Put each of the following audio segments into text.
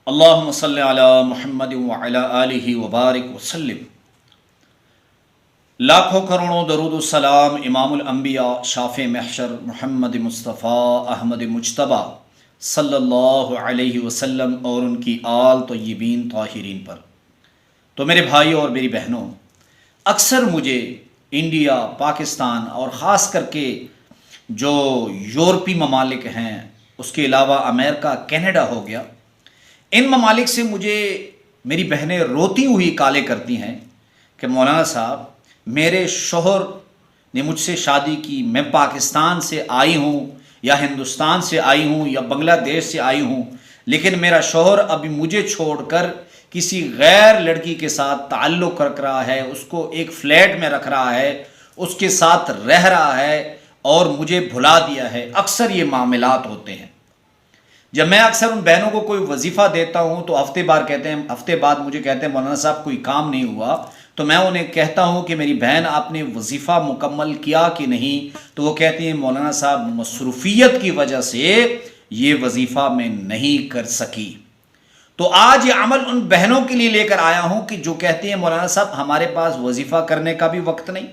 اللہم صلی علی محمد وعلی آلہ وبارک وسلم۔ لاکھوں کروڑوں درود و سلام امام الانبیاء شافع محشر محمد مصطفیٰ احمد مجتبیٰ صلی اللہ علیہ وسلم اور ان کی آل طیبین طاہرین پر۔ تو میرے بھائی اور میری بہنوں، اکثر مجھے انڈیا، پاکستان اور خاص کر کے جو یورپی ممالک ہیں، اس کے علاوہ امریکہ، کینیڈا ہو گیا، ان ممالک سے مجھے میری بہنیں روتی ہوئی کالیں کرتی ہیں کہ مولانا صاحب، میرے شوہر نے مجھ سے شادی کی، میں پاکستان سے آئی ہوں یا ہندوستان سے آئی ہوں یا بنگلہ دیش سے آئی ہوں، لیکن میرا شوہر ابھی مجھے چھوڑ کر کسی غیر لڑکی کے ساتھ تعلق رکھ رہا ہے، اس کو ایک فلیٹ میں رکھ رہا ہے، اس کے ساتھ رہ رہا ہے اور مجھے بھلا دیا ہے۔ اکثر یہ معاملات ہوتے ہیں۔ جب میں اکثر ان بہنوں کو کوئی وظیفہ دیتا ہوں تو ہفتے بعد مجھے کہتے ہیں مولانا صاحب کوئی کام نہیں ہوا، تو میں انہیں کہتا ہوں کہ میری بہن آپ نے وظیفہ مکمل کیا کہ نہیں، تو وہ کہتی ہیں مولانا صاحب مصروفیت کی وجہ سے یہ وظیفہ میں نہیں کر سکی۔ تو آج یہ عمل ان بہنوں کے لیے لے کر آیا ہوں کہ جو کہتی ہیں مولانا صاحب ہمارے پاس وظیفہ کرنے کا بھی وقت نہیں،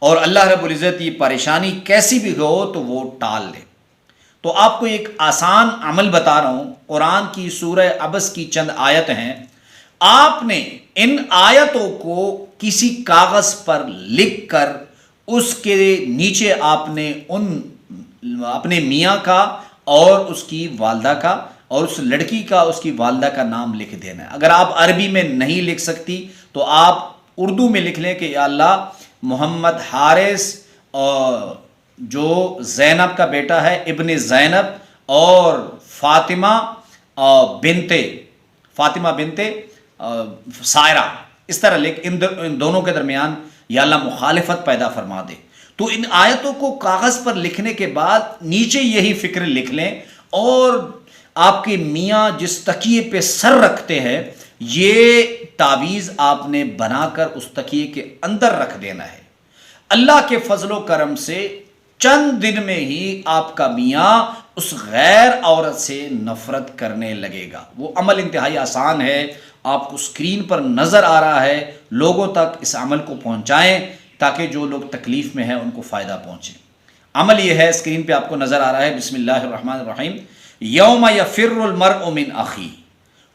اور اللہ رب العزت یہ پریشانی کیسی بھی ہو تو وہ ٹال لے۔ تو آپ کو ایک آسان عمل بتا رہا ہوں، قرآن کی سورہ عبس کی چند آیت ہیں، آپ نے ان آیتوں کو کسی کاغذ پر لکھ کر اس کے نیچے آپ نے اپنے میاں کا اور اس کی والدہ کا اور اس لڑکی کا، اس کی والدہ کا نام لکھ دینا ہے۔ اگر آپ عربی میں نہیں لکھ سکتی تو آپ اردو میں لکھ لیں کہ یا اللہ محمد حارث اور جو زینب کا بیٹا ہے ابن زینب اور فاطمہ بنت سائرہ، اس طرح لکھ، ان دونوں کے درمیان یا اللہ مخالفت پیدا فرما دے۔ تو ان آیتوں کو کاغذ پر لکھنے کے بعد نیچے یہی فکر لکھ لیں، اور آپ کے میاں جس تکیے پہ سر رکھتے ہیں یہ تعویذ آپ نے بنا کر اس تکیے کے اندر رکھ دینا ہے۔ اللہ کے فضل و کرم سے چند دن میں ہی آپ کا میاں اس غیر عورت سے نفرت کرنے لگے گا۔ وہ عمل انتہائی آسان ہے، آپ کو اسکرین پر نظر آ رہا ہے، لوگوں تک اس عمل کو پہنچائیں تاکہ جو لوگ تکلیف میں ہیں ان کو فائدہ پہنچے۔ عمل یہ ہے، اسکرین پہ آپ کو نظر آ رہا ہے، بسم اللہ الرحمن الرحیم۔ یوم یفر المرء من اخیہ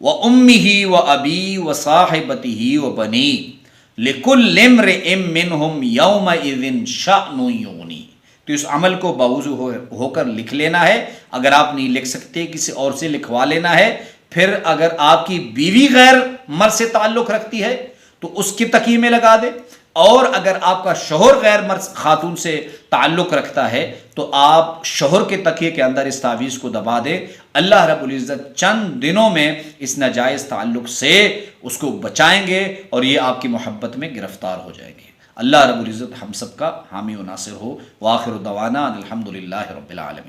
وامہ وابیہ وصاحبتہ وبنیہ لکل امرئ منہم یومئذ شأن یغنیہ۔ تو اس عمل کو باوضو ہو کر لکھ لینا ہے، اگر آپ نہیں لکھ سکتے کسی اور سے لکھوا لینا ہے۔ پھر اگر آپ کی بیوی غیر مرد سے تعلق رکھتی ہے تو اس کی تکیے میں لگا دے، اور اگر آپ کا شوہر غیر مرد خاتون سے تعلق رکھتا ہے تو آپ شوہر کے تکیے کے اندر اس تعویذ کو دبا دے۔ اللہ رب العزت چند دنوں میں اس ناجائز تعلق سے اس کو بچائیں گے اور یہ آپ کی محبت میں گرفتار ہو جائے گی۔ اللہ رب العزت ہم سب کا حامی و ناصر ہو۔ وآخر دعوانا الحمدللہ رب العالمین۔